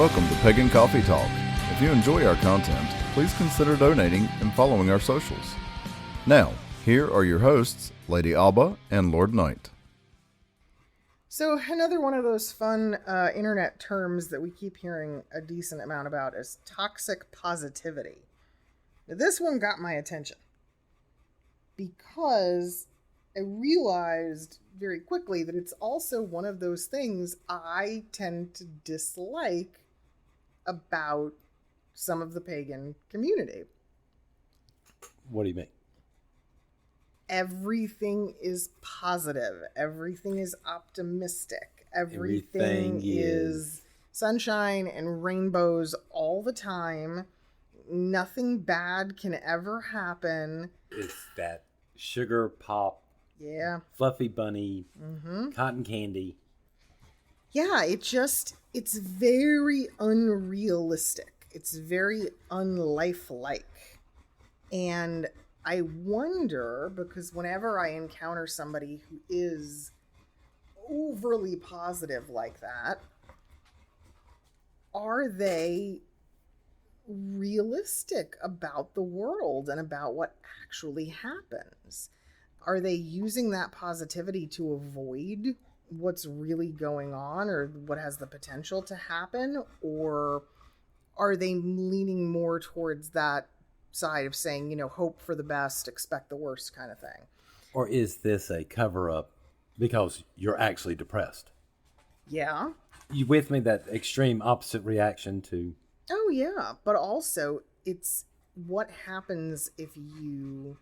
Welcome to Pagan Coffee Talk. If you enjoy our content, please consider donating and following our socials. Now, here are your hosts, Lady Alba and Lord Knight. So another one of those fun internet terms that we keep hearing a decent amount about is toxic positivity. Now, this one got my attention because I realized very quickly that it's also one of those things I tend to dislike about some of the pagan community. What do you mean? Everything is positive. Everything is optimistic. Everything is sunshine and rainbows all the time. Nothing bad can ever happen. It's that sugar pop, fluffy bunny, cotton candy. Yeah, it's very unrealistic. It's very unlifelike. And I wonder, because whenever I encounter somebody who is overly positive like that, are they realistic about the world and about what actually happens? Are they using that positivity to avoid what's really going on or what has the potential to happen? Or are they leaning more towards that side of saying, hope for the best, expect the worst kind of thing? Or is this a cover-up because you're actually depressed? Yeah. You with me? That extreme opposite reaction to... Oh, yeah. But also, it's what happens if you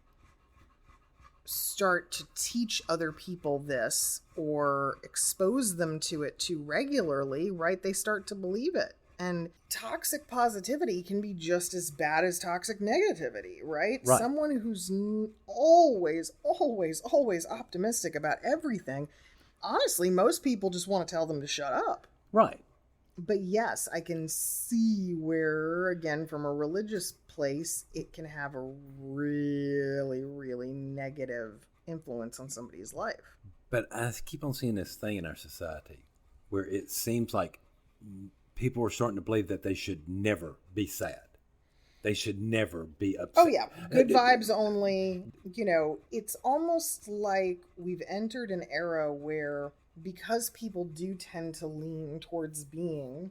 start to teach other people this or expose them to it too regularly, right? They start to believe it. And toxic positivity can be just as bad as toxic negativity, right? Someone who's always optimistic about everything. Honestly, most people just want to tell them to shut up. Right. But yes, I can see where, again, from a religious place, it can have a really, really negative influence on somebody's life. But I keep on seeing this thing in our society where it seems like people are starting to believe that they should never be sad. They should never be upset. Oh, yeah. Good vibes only. It's almost like we've entered an era where, because people do tend to lean towards being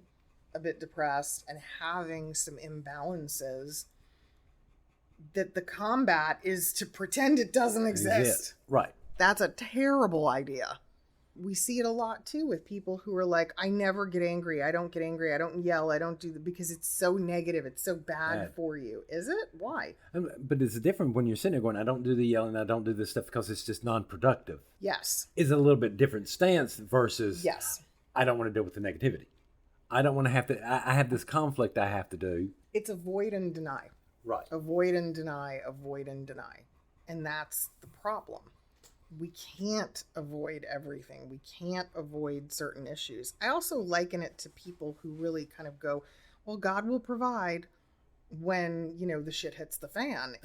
a bit depressed and having some imbalances, that the combat is to pretend it doesn't exist. Right. That's a terrible idea. We see it a lot too with people who are like, I never get angry. I don't get angry. I don't yell. I don't do because it's so negative. It's so bad for you. Is it? Why? But it's different when you're sitting there going, I don't do the yelling. I don't do this stuff because it's just non-productive. Yes. It's a little bit different stance versus, yes, I don't want to deal with the negativity. I don't want to have to, I have this conflict I have to do. It's avoid and deny. Right. Avoid and deny, avoid and deny. And that's the problem. We can't avoid everything. We can't avoid certain issues. I also liken it to people who really kind of go, well, God will provide when, the shit hits the fan.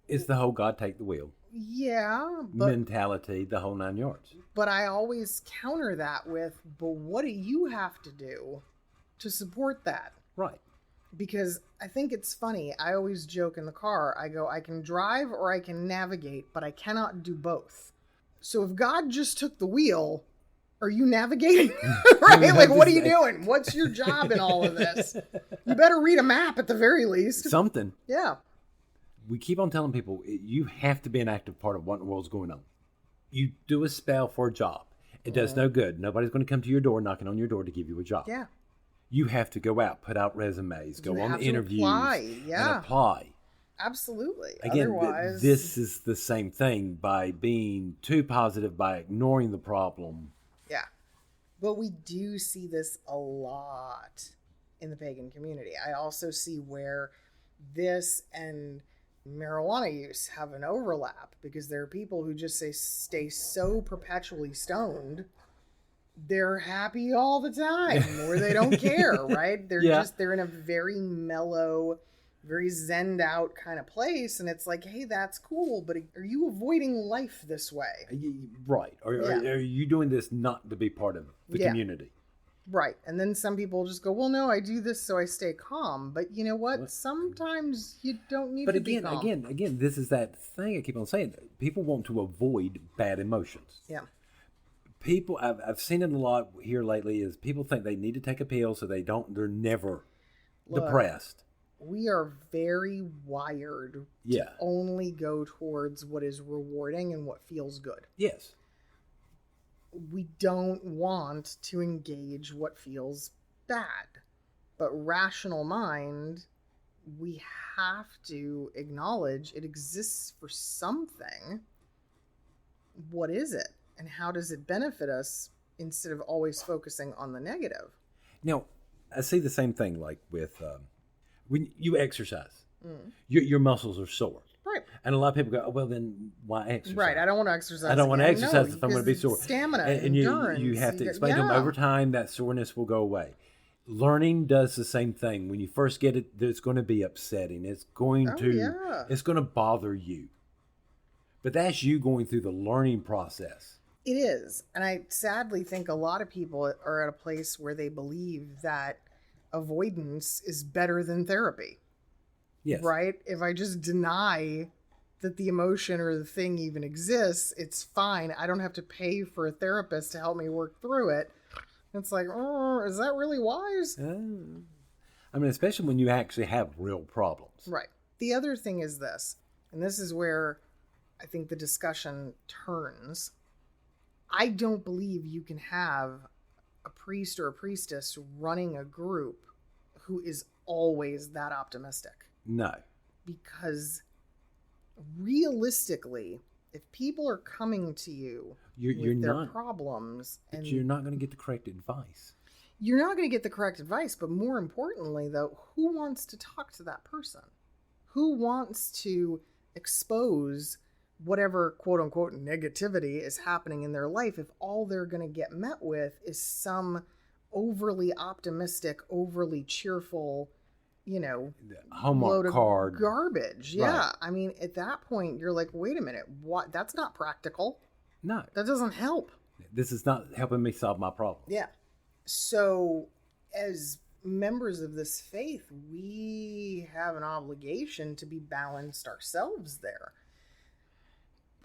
It's the whole God take the wheel. Yeah. Mentality, the whole 9 yards. But I always counter that with, but what do you have to do to support that? Right. Because I think it's funny. I always joke in the car. I go, I can drive or I can navigate, but I cannot do both. So if God just took the wheel, are you navigating? Right? Like, what are you doing? What's your job in all of this? You better read a map at the very least. Something. Yeah. We keep on telling people, you have to be an active part of what in the world's going on. You do a spell for a job. It does no good. Nobody's going to come to your door, knocking on your door to give you a job. Yeah. You have to go out, put out resumes, go on interviews, and Yeah. apply. Absolutely. Again, Otherwise, this is the same thing by being too positive, by ignoring the problem. Yeah. But we do see this a lot in the pagan community. I also see where this and marijuana use have an overlap, because there are people who just stay so perpetually stoned. They're happy all the time, or they don't care, right? They're in a very mellow, very zenned out kind of place, and it's like, hey, that's cool, but are you avoiding life this way? Right. Are you doing this not to be part of the community? Right. And then some people just go, well, no, I do this so I stay calm. But you know what? Sometimes you don't need to be calm. Again, this is that thing I keep on saying. People want to avoid bad emotions. Yeah. People, I've seen it a lot here lately, is people think they need to take a pill so they're never depressed. We are very wired to only go towards what is rewarding and what feels good. Yes. We don't want to engage what feels bad. But rational mind, we have to acknowledge it exists for something. What is it? And how does it benefit us instead of always focusing on the negative? Now, I see the same thing like with when you exercise. Your muscles are sore. Right. And a lot of people go, oh, well, then why exercise? Right. I don't want to exercise. I don't want to exercise if I'm going to be because sore. Stamina, and endurance. you have to explain to them over time that soreness will go away. Learning does the same thing. When you first get it, it's going to be upsetting. It's going to bother you. But that's you going through the learning process. It is. And I sadly think a lot of people are at a place where they believe that avoidance is better than therapy. Yes. Right? If I just deny that the emotion or the thing even exists, it's fine. I don't have to pay for a therapist to help me work through it. It's like, oh, is that really wise? I mean, especially when you actually have real problems. Right. The other thing is this, and this is where I think the discussion turns. I don't believe you can have a priest or a priestess running a group who is always that optimistic. No. Because realistically, if people are coming to you with their problems, and you're not going to get the correct advice. You're not going to get the correct advice, but more importantly, though, who wants to talk to that person? Who wants to expose whatever quote-unquote negativity is happening in their life if all they're going to get met with is some overly optimistic, overly cheerful, Hallmark card garbage? Yeah. Right. I mean, at that point, you're like, wait a minute, what? That's not practical. No. That doesn't help. This is not helping me solve my problem. Yeah. So, as members of this faith, we have an obligation to be balanced ourselves there.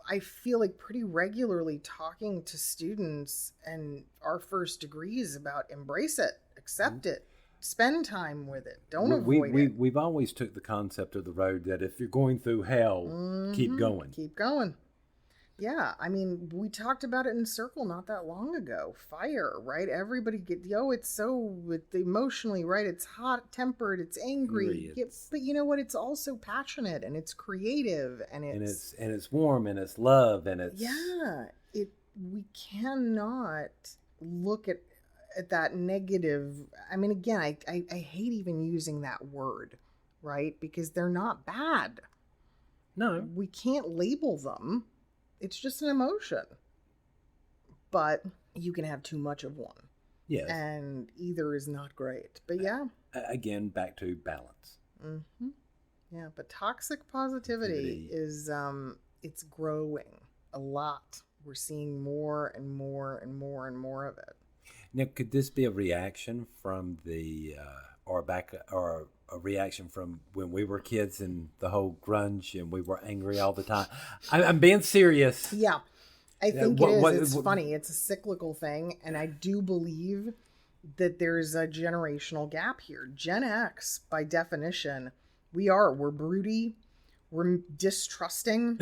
I feel like pretty regularly talking to students and our first degrees about embrace it, accept it, spend time with it, don't avoid it. We've always took the concept of the road that if you're going through hell, keep going. Keep going. Yeah, I mean, we talked about it in Circle not that long ago. Fire, right? Everybody it's so emotionally, right? It's hot-tempered, it's angry. But you know what? It's also passionate and it's creative and it's warm and it's love and it's we cannot look at that negative. I mean, again, I hate even using that word, right? Because they're not bad. No, we can't label them. It's just an emotion. But you can have too much of one. Yes. And either is not great. But yeah. Again, back to balance. Mm-hmm. Yeah, but toxic positivity is, it's growing a lot. We're seeing more and more and more and more of it. Now, could this be a reaction from or a reaction from when we were kids and the whole grunge and we were angry all the time? I'm being serious. Yeah, I think it is. It's funny. It's a cyclical thing. And I do believe that there's a generational gap here. Gen X, by definition, we're broody. We're distrusting.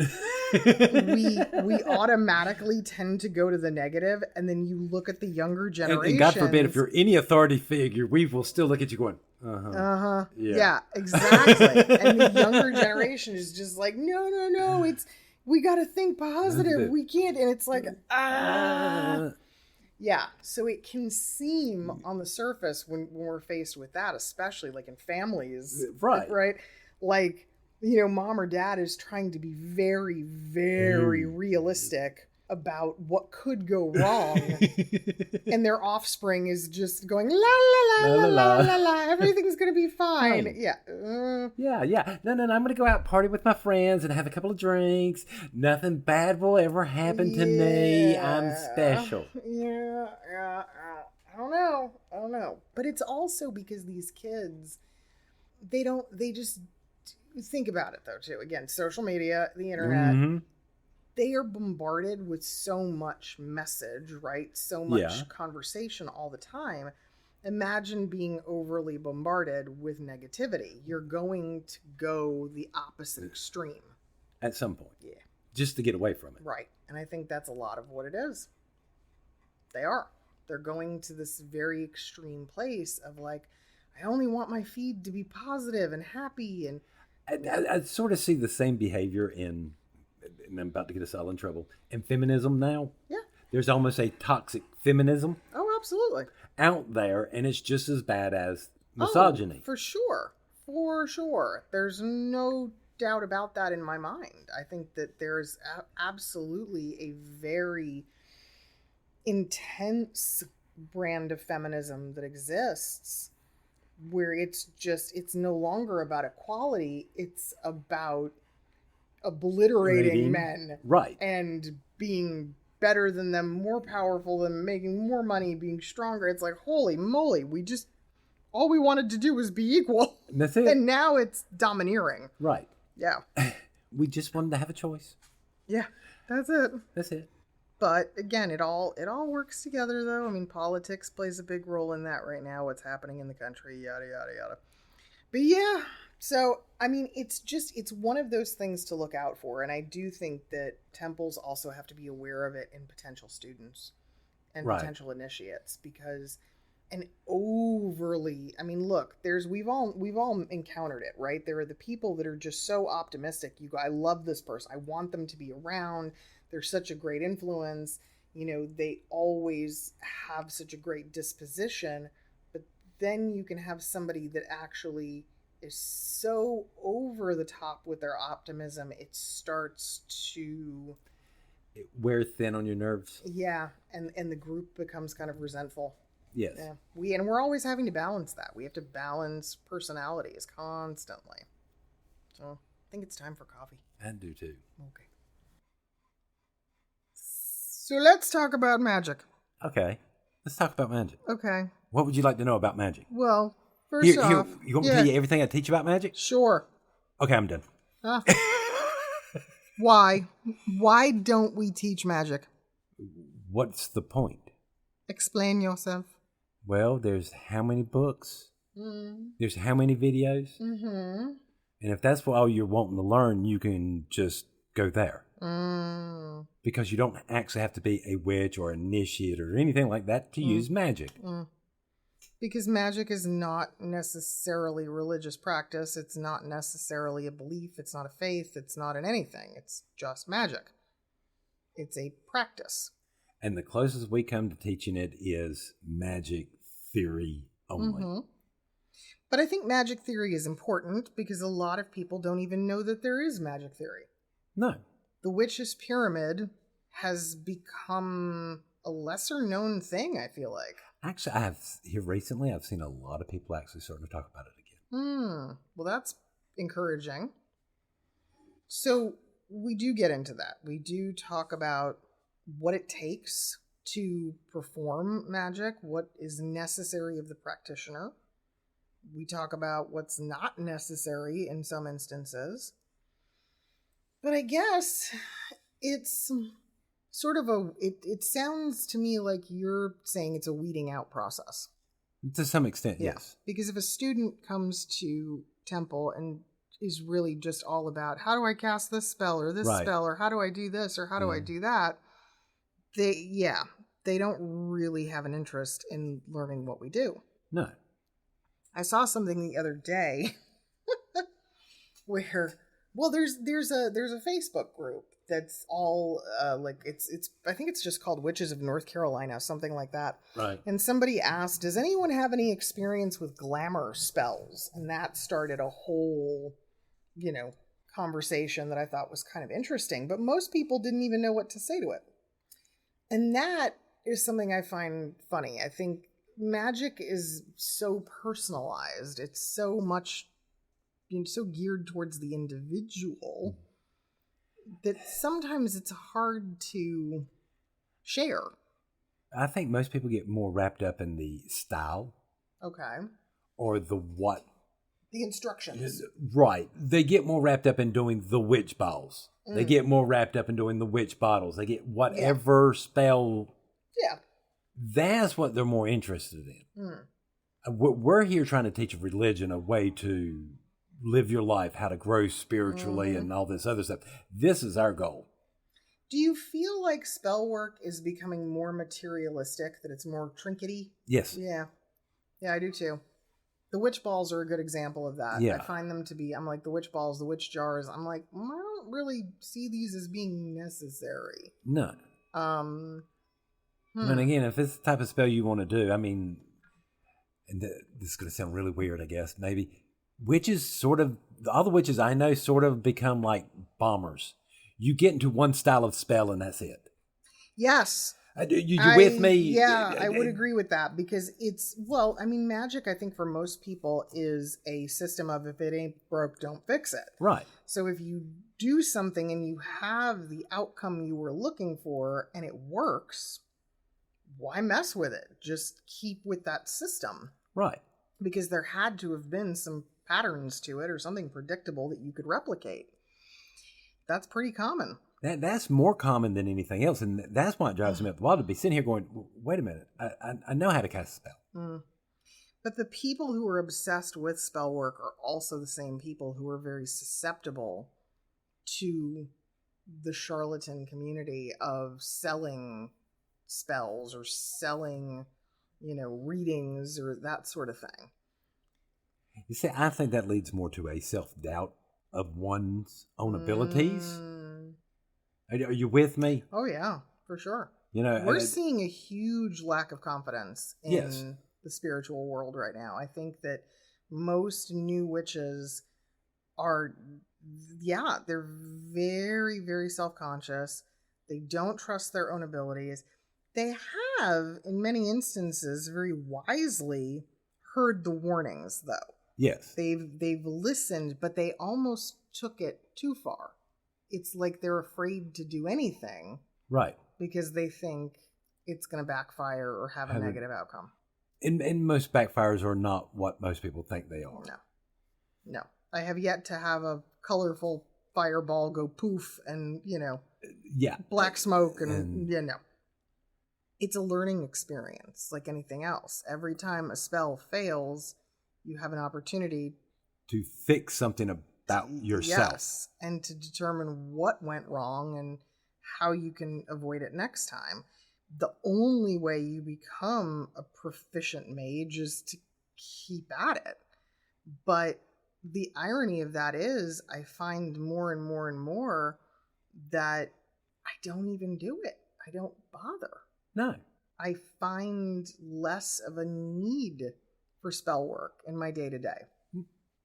we automatically tend to go to the negative, and then you look at the younger generation. And God forbid, if you're any authority figure, we will still look at you going, yeah, exactly. And the younger generation is just like, no, we got to think positive. We can't, and it's like, yeah. So it can seem on the surface when we're faced with that, especially like in families, right? Like, mom or dad is trying to be very, very realistic about what could go wrong. And their offspring is just going, la, la, la, la, la, la, la, everything's going to be fine. Yeah. Yeah. No, I'm going to go out and party with my friends and have a couple of drinks. Nothing bad will ever happen to me. I'm special. Yeah. I don't know. But it's also because these kids, they just think about it though too. Again, social media, the internet, Mm-hmm. they are bombarded with so much message, right? So much conversation all the time. Imagine being overly bombarded with negativity. You're going to go the opposite extreme. At some point. Yeah. Just to get away from it. Right. And I think that's a lot of what it is. They are. They're going to this very extreme place of like, I only want my feed to be positive and happy. And I sort of see the same behavior in, and I'm about to get us all in trouble, in feminism now. Yeah. There's almost a toxic feminism. Oh, absolutely. Out there, and it's just as bad as misogyny. Oh, for sure. For sure. There's no doubt about that in my mind. I think that there's absolutely a very intense brand of feminism that exists where it's no longer about equality, it's about obliterating men, right, and being better than them, more powerful than them, making more money, being stronger. It's like, holy moly, all we wanted to do was be equal. And that's it. And now it's domineering. Right. Yeah. We just wanted to have a choice. Yeah, that's it. That's it. But again, it all works together, though. I mean, politics plays a big role in that right now. What's happening in the country, yada yada yada. But yeah, so I mean, it's one of those things to look out for, and I do think that temples also have to be aware of it in potential students and potential initiates, because an overly, I mean, look, we've all encountered it, right? There are the people that are just so optimistic. You go, I love this person. I want them to be around. They're such a great influence. You know, they always have such a great disposition. But then you can have somebody that actually is so over the top with their optimism, it starts to wear thin on your nerves. Yeah, and the group becomes kind of resentful. Yes. Yeah. We're always having to balance that. We have to balance personalities constantly. So I think it's time for coffee. I do too. Okay. So let's talk about magic. Okay. Let's talk about magic. Okay. What would you like to know about magic? Well, first off... You want me to tell you everything I teach about magic? Sure. Okay, I'm done. Why? Why don't we teach magic? What's the point? Explain yourself. Well, there's how many books? There's how many videos? Mm-hmm. And if that's all you're wanting to learn, you can just go there. Because you don't actually have to be a witch or initiate or anything like that to use magic. Because magic is not necessarily religious practice. It's not necessarily a belief. It's not a faith. It's not an anything. It's just magic. It's a practice. And the closest we come to teaching it is magic theory only. Mm-hmm. But I think magic theory is important because a lot of people don't even know that there is magic theory. No. The witch's pyramid has become a lesser known thing, I feel like. Actually, I've seen a lot of people actually starting to talk about it again. Well, that's encouraging. So we do get into that. We do talk about what it takes to perform magic, what is necessary of the practitioner. We talk about what's not necessary in some instances. But I guess it's sort of it sounds to me like you're saying it's a weeding out process. To some extent, yes. Because if a student comes to temple and is really just all about how do I cast this spell or this spell or how do I do this or how do I do that, they don't really have an interest in learning what we do. No. I saw something the other day where, well, there's a Facebook group that's all it's I think it's just called Witches of North Carolina, something like that. Right. And somebody asked, does anyone have any experience with glamour spells? And that started a whole, conversation that I thought was kind of interesting, but most people didn't even know what to say to it. And that is something I find funny. I think magic is so personalized. It's so much, so geared towards the individual that sometimes it's hard to share. I think most people get more wrapped up in the style. Okay. Or the what. The instructions. Right. They get more wrapped up in doing the witch balls. They get more wrapped up in doing the witch bottles. They get whatever spell. Yeah. That's what they're more interested in. We're here trying to teach a religion, a way to live your life, how to grow spiritually and all this other stuff. This is our goal. Do you feel like spell work is becoming more materialistic, that it's more trinkety? Yes. Yeah. Yeah, I do too. The witch balls are a good example of that. Yeah. I find them to be, I'm like, the witch balls, the witch jars, I'm like, I don't really see these as being necessary. No. And again, if it's the type of spell you want to do, I mean, and this is going to sound really weird, I guess, maybe. Witches sort of, all the witches I know sort of become like bombers. You get into one style of spell and that's it. Yes. You with me? Yeah, I would agree with that because magic, I think for most people is a system of if it ain't broke, don't fix it. Right. So if you do something and you have the outcome you were looking for and it works, why mess with it? Just keep with that system. Right. Because there had to have been some patterns to it or something predictable that you could replicate. That's pretty common. That's more common than anything else, and that's why it drives me up the wall to be sitting here going, wait a minute, I know how to cast a spell. But the people who are obsessed with spell work are also the same people who are very susceptible to the charlatan community of selling spells or selling, readings or that sort of thing. You see, I think that leads more to a self-doubt of one's own abilities. Are you with me? Oh, yeah, for sure. We're seeing a huge lack of confidence in the spiritual world right now. I think that most new witches are, they're very, very self-conscious. They don't trust their own abilities. They have, in many instances, very wisely heard the warnings, though. Yes. They've listened, but they almost took it too far. It's like they're afraid to do anything. Right. Because they think it's going to backfire or have a negative outcome. And most backfires are not what most people think they are. No. I have yet to have a colorful fireball go poof and, black smoke and no. It's a learning experience like anything else. Every time a spell fails, you have an opportunity to fix something about yourself. Yes, and to determine what went wrong and how you can avoid it next time. The only way you become a proficient mage is to keep at it. But the irony of that is I find more and more and more that I don't even do it. I don't bother. No. I find less of a need for spell work in my day-to-day.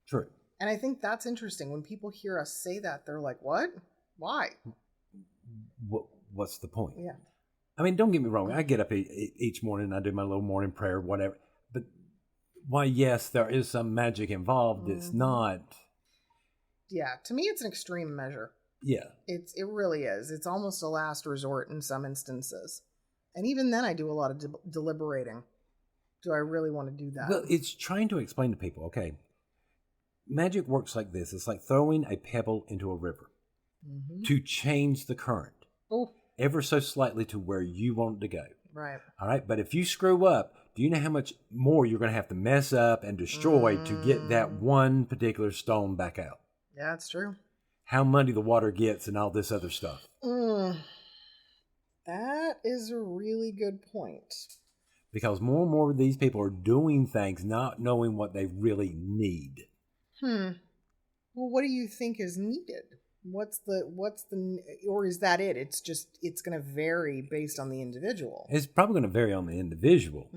True. And I think that's interesting. When people hear us say that, they're like, what? Why? What's the point? Yeah. I mean, don't get me wrong. I get up each morning and I do my little morning prayer, whatever. But why, yes, there is some magic involved. It's not. Yeah. To me, it's an extreme measure. Yeah. It really is. It's almost a last resort in some instances. And even then I do a lot of deliberating. Do I really want to do that? Well, it's trying to explain to people, okay, magic works like this. It's like throwing a pebble into a river to change the current ever so slightly to where you want it to go. Right. All right. But if you screw up, do you know how much more you're going to have to mess up and destroy to get that one particular stone back out? Yeah, that's true. How muddy the water gets and all this other stuff. That is a really good point. Because more and more of these people are doing things not knowing what they really need. Well, what do you think is needed? Or is that it? It's going to vary based on the individual. It's probably going to vary on the individual.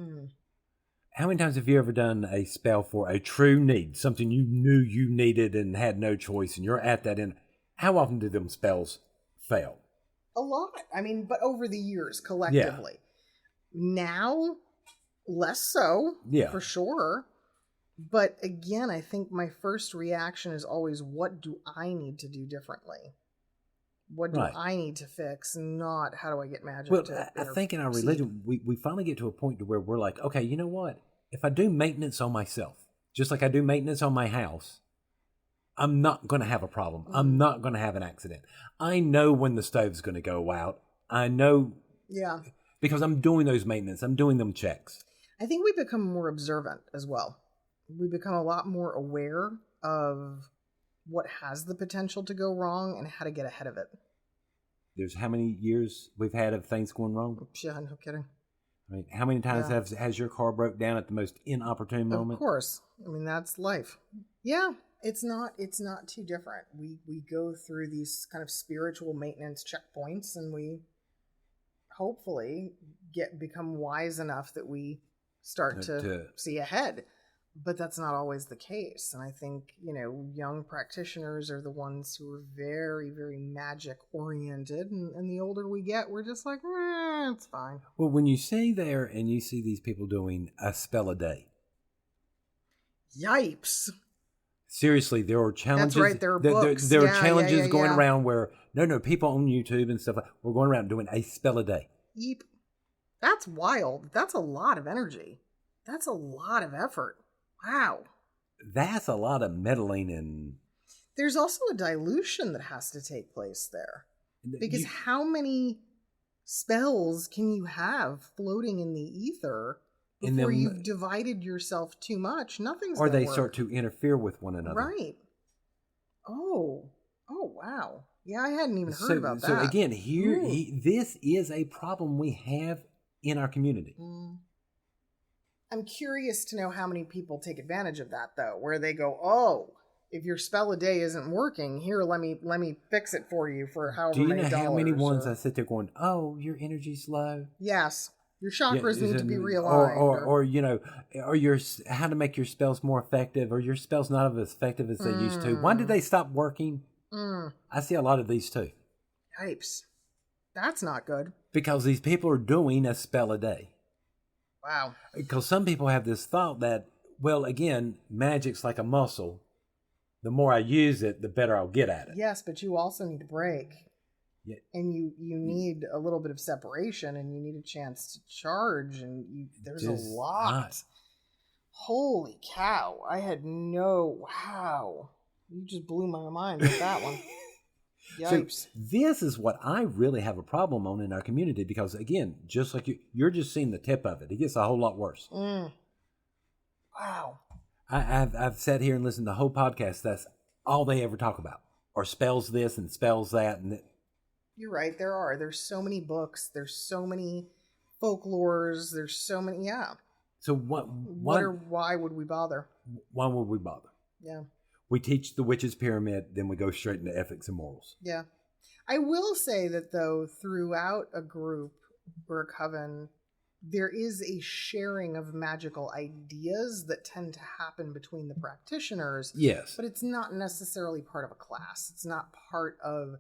How many times have you ever done a spell for a true need? Something you knew you needed and had no choice and you're at that end. How often do them spells fail? A lot. I mean, but over the years, collectively. Yeah. Now, less so, for sure. But again, I think my first reaction is always, what do I need to do differently? What do I need to fix, not how do I get magic to I think in our religion, we finally get to a point to where we're like, okay, you know what? If I do maintenance on myself, just like I do maintenance on my house, I'm not going to have a problem. I'm not going to have an accident. I know when the stove's going to go out. I know. Yeah. Because I'm doing those maintenance. I'm doing them checks. I think we become more observant as well. We become a lot more aware of what has the potential to go wrong and how to get ahead of it. There's how many years we've had of things going wrong? Yeah, no kidding. I mean, how many times has your car broke down at the most inopportune moment? Of course. I mean, that's life. Yeah, it's not too different. We go through these kind of spiritual maintenance checkpoints, and we hopefully become wise enough that we start to see ahead. But that's not always the case. And I think, young practitioners are the ones who are very, very magic oriented. And the older we get, we're just like, it's fine. Well, when you sit there and you see these people doing a spell a day. Yipes. Seriously, there are challenges. That's right, there are books. There are challenges going around where, people on YouTube and stuff, we're going around doing a spell a day. Yeep. That's wild. That's a lot of energy. That's a lot of effort. Wow. That's a lot of meddling and... There's also a dilution that has to take place there. Because how many spells can you have floating in the ether before you've divided yourself too much? Nothing's going to work. Or they start to interfere with one another. Right. Oh, wow. Yeah, I hadn't even heard about that. So again, this is a problem we have in our community. I'm curious to know how many people take advantage of that, though, where they go, if your spell a day isn't working, here, let me fix it for you for however many dollars. Do you know how many ones I sit there going, your energy's low? Yes. Your chakras need to be realigned. Or how to make your spells more effective, or your spells not as effective as they used to. Why did they stop working? I see a lot of these too. Yipes. That's not good. Because these people are doing a spell a day. Wow. Because some people have this thought that, well, again, magic's like a muscle. The more I use it, the better I'll get at it. Yes, but you also need to break. Yeah. And you need a little bit of separation, and you need a chance to charge, and there's a lot. Holy cow. Wow. You just blew my mind with that one. Yipes. So this is what I really have a problem on in our community, because again, just like you're just seeing the tip of it. It gets a whole lot worse. Wow. I've sat here and listened to the whole podcast. That's all they ever talk about, or spells this and spells that. And you're right. There's so many books. There's so many folklores. There's so many. Yeah. So why would we bother? Why would we bother? Yeah. We teach the witch's pyramid, then we go straight into ethics and morals. Yeah. I will say that, though, throughout a group or a coven, there is a sharing of magical ideas that tend to happen between the practitioners. Yes. But it's not necessarily part of a class. It's not part of...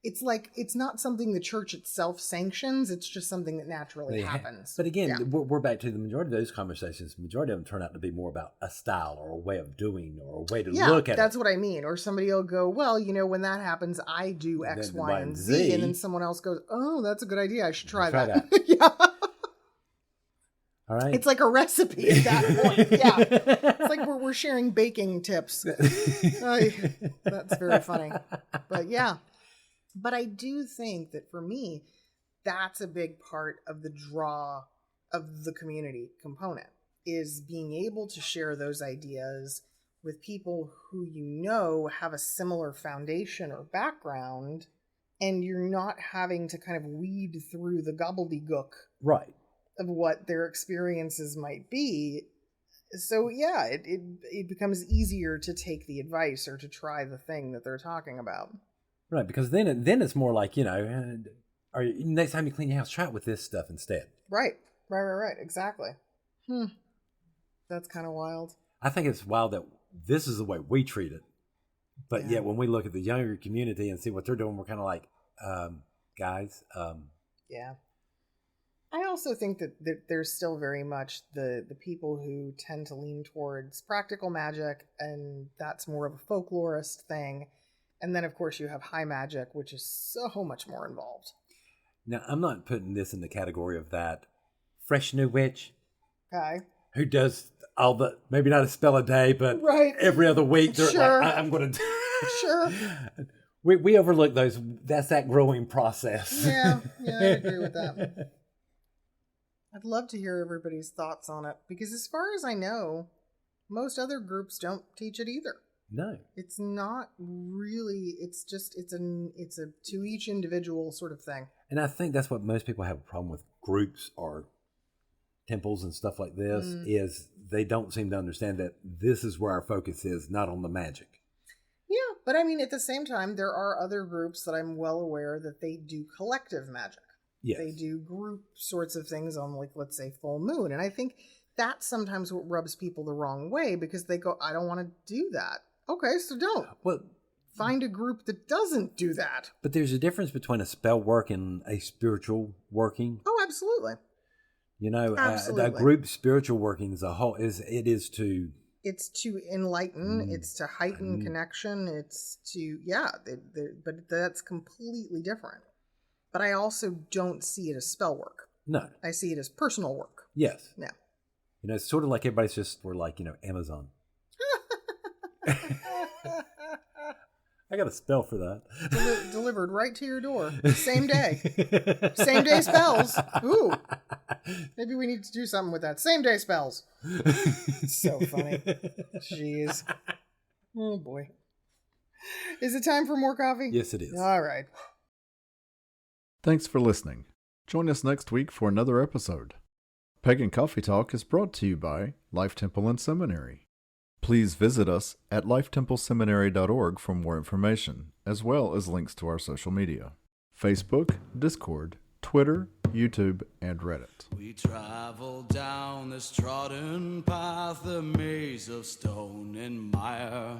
It's not something the church itself sanctions. It's just something that naturally happens. But again, we're back to the majority of those conversations. The majority of them turn out to be more about a style or a way of doing or a way to look at it. That's what I mean. Or somebody will go, well, when that happens, I do X, Y, and Z. And then someone else goes, oh, that's a good idea. I should try that. Yeah. All right. It's like a recipe at that point. Yeah. It's like we're sharing baking tips. That's very funny. But yeah. But I do think that for me, that's a big part of the draw of the community component, is being able to share those ideas with people who have a similar foundation or background, and you're not having to kind of weed through the gobbledygook of what their experiences might be. So yeah, it becomes easier to take the advice or to try the thing that they're talking about. Right, because then it's more like, or next time you clean your house, try it with this stuff instead. Right, exactly. That's kind of wild. I think it's wild that this is the way we treat it. But yet when we look at the younger community and see what they're doing, we're kind of like, guys. Yeah. I also think that there's still very much the people who tend to lean towards practical magic, and that's more of a folklorist thing. And then, of course, you have high magic, which is so much more involved. Now, I'm not putting this in the category of that fresh new witch. Okay. Who does all the, maybe not a spell a day, but every other week, they're sure. like, I'm going to. Sure. We overlook those. That's that growing process. Yeah, I agree with that. I'd love to hear everybody's thoughts on it, because as far as I know, most other groups don't teach it either. No. It's not really, it's a to each individual sort of thing. And I think that's what most people have a problem with groups or temples and stuff like this, is they don't seem to understand that this is where our focus is, not on the magic. Yeah, but I mean, at the same time, there are other groups that I'm well aware that they do collective magic. Yes. They do group sorts of things on, like, let's say, full moon. And I think that's sometimes what rubs people the wrong way, because they go, I don't want to do that. Okay, so don't. Well, find a group that doesn't do that. But there's a difference between a spell work and a spiritual working. Oh, absolutely. You know, a group spiritual working as a whole is to... It's to enlighten. It's to heighten connection. It's to, but that's completely different. But I also don't see it as spell work. No. I see it as personal work. Yes. Yeah. You know, it's sort of like everybody's just, we're like, Amazon. I got a spell for that. Delivered right to your door. Same day. Same day spells. Ooh. Maybe we need to do something with that. Same day spells. So funny. Jeez. Oh, boy. Is it time for more coffee? Yes, it is. All right. Thanks for listening. Join us next week for another episode. Pagan Coffee Talk is brought to you by Life Temple and Seminary. Please visit us at lifetempleseminary.org for more information, as well as links to our social media: Facebook, Discord, Twitter, YouTube, and Reddit. We travel down this trodden path, a maze of stone and mire.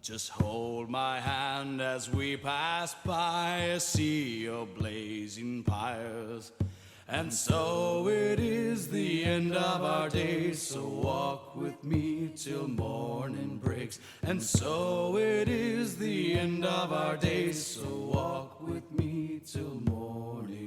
Just hold my hand as we pass by a sea of blazing pyres. And so it is the end of our days, so walk with me till morning breaks. And so it is the end of our days, so walk with me till morning